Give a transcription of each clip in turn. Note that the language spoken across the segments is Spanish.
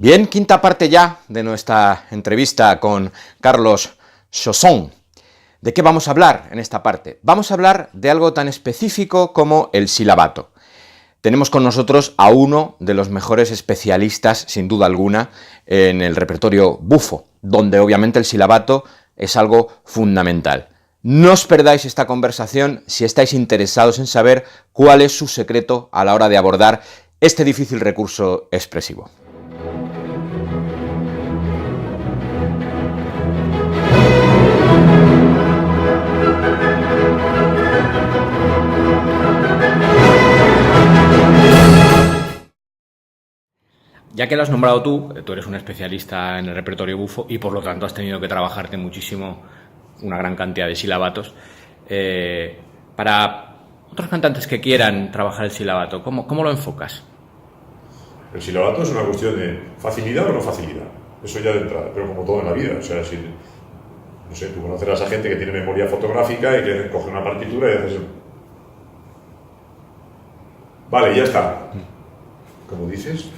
Bien, quinta parte ya de nuestra entrevista con Carlos Chausson. ¿De qué vamos a hablar en esta parte? Vamos a hablar de algo tan específico como el silabato. Tenemos con nosotros a uno de los mejores especialistas, sin duda alguna, en el repertorio bufo, donde obviamente el silabato es algo fundamental. No os perdáis esta conversación si estáis interesados en saber cuál es su secreto a la hora de abordar este difícil recurso expresivo. Ya que lo has nombrado tú eres un especialista en el repertorio bufo y por lo tanto has tenido que trabajarte muchísimo una gran cantidad de silabatos. Para otros cantantes que quieran trabajar el silabato, ¿cómo lo enfocas? El silabato es una cuestión de facilidad o no facilidad. Eso ya de entrada, pero como todo en la vida. O sea, si, no sé, tú conocerás a gente que tiene memoria fotográfica y que coge una partitura y haces... Vale, ya está. Como dices,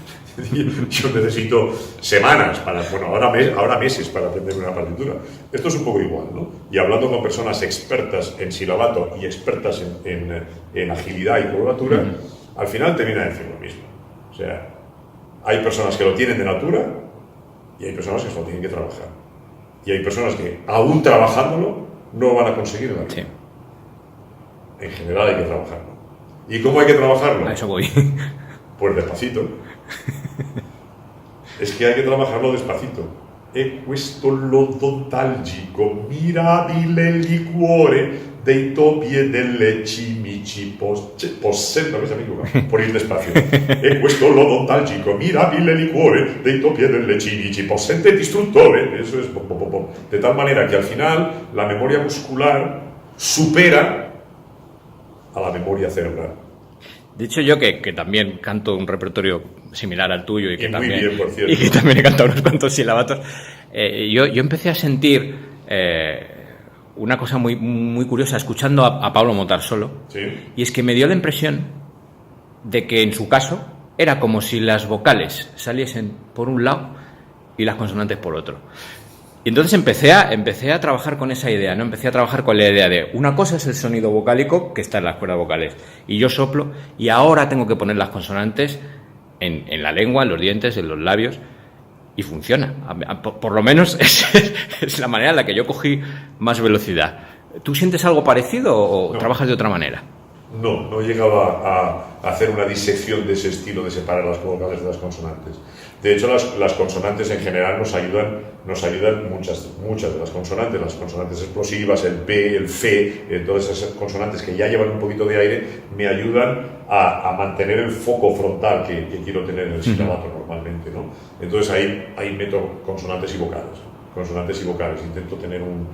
yo necesito semanas para, bueno, ahora meses para aprender una partitura. Esto es un poco igual, ¿no? Y hablando con personas expertas en silabato y expertas en agilidad y curvatura, al final te viene a decir lo mismo. O sea, hay personas que lo tienen de natura y hay personas que lo tienen que trabajar. Y hay personas que, aún trabajándolo, no van a conseguir nada. Sí. En general hay que trabajarlo. ¿Y cómo hay que trabajarlo? A eso voy. Pues despacito. Es que hay que trabajarlo despacito. E questo l'odontalgico mirabile liquore dei topi e delle cimici possendo, por ir despacio. E questo l'odontalgico mirabile liquore dei topi e delle cimici possente distruttore. Eso es de tal manera que al final la memoria muscular supera a la memoria cerebral. De hecho, yo que también canto un repertorio similar al tuyo y que también he cantado unos cuantos silabatos, yo empecé a sentir una cosa muy curiosa escuchando a Pablo Motar solo. ¿Sí? Y es que me dio la impresión de que en su caso era como si las vocales saliesen por un lado y las consonantes por otro. Y entonces empecé a trabajar con esa idea, ¿no? Empecé a trabajar con la idea de una cosa es el sonido vocálico que está en las cuerdas vocales y yo soplo y ahora tengo que poner las consonantes en la lengua, en los dientes, en los labios y funciona. Por lo menos es la manera en la que yo cogí más velocidad. ¿Tú sientes algo parecido o trabajas de otra manera? No llegaba a hacer una disección de ese estilo de separar las vocales de las consonantes. De hecho, las consonantes en general nos ayudan muchas de las consonantes explosivas, el P, el F, todas esas consonantes que ya llevan un poquito de aire, me ayudan a mantener el foco frontal que quiero tener en el silabato normalmente, ¿no? Entonces ahí meto consonantes y vocales. Intento tener un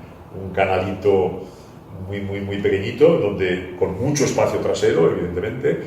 canalito muy pequeñito, donde con mucho espacio trasero, evidentemente,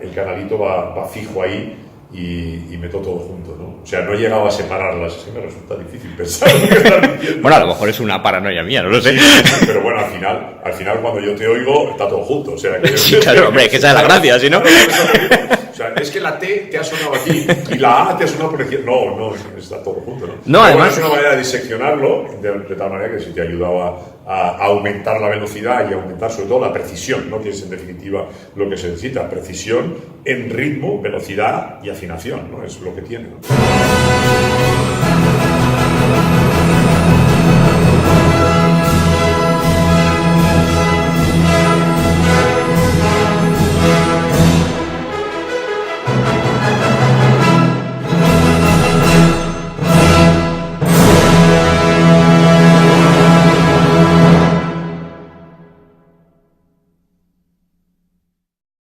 el canalito va fijo ahí y meto todo junto, ¿no? O sea, no he llegado a separarlas, es que me resulta difícil pensar lo que estás diciendo. Bueno, a lo mejor es una paranoia mía, no lo sé. Sí, pero bueno, al final cuando yo te oigo, está todo junto, o sea... Sí, claro, hombre, que esa es la gracia, ¿sí, no? O sea, es que la T te ha sonado aquí y la A te ha sonado por aquí. No, está todo junto, ¿no? No, además... Es una manera de diseccionarlo de tal manera que sí te ayudaba a aumentar la velocidad y aumentar sobre todo la precisión, ¿no? Que es en definitiva lo que se necesita, precisión en ritmo, velocidad y afinación, ¿no? Es lo que tiene, ¿no?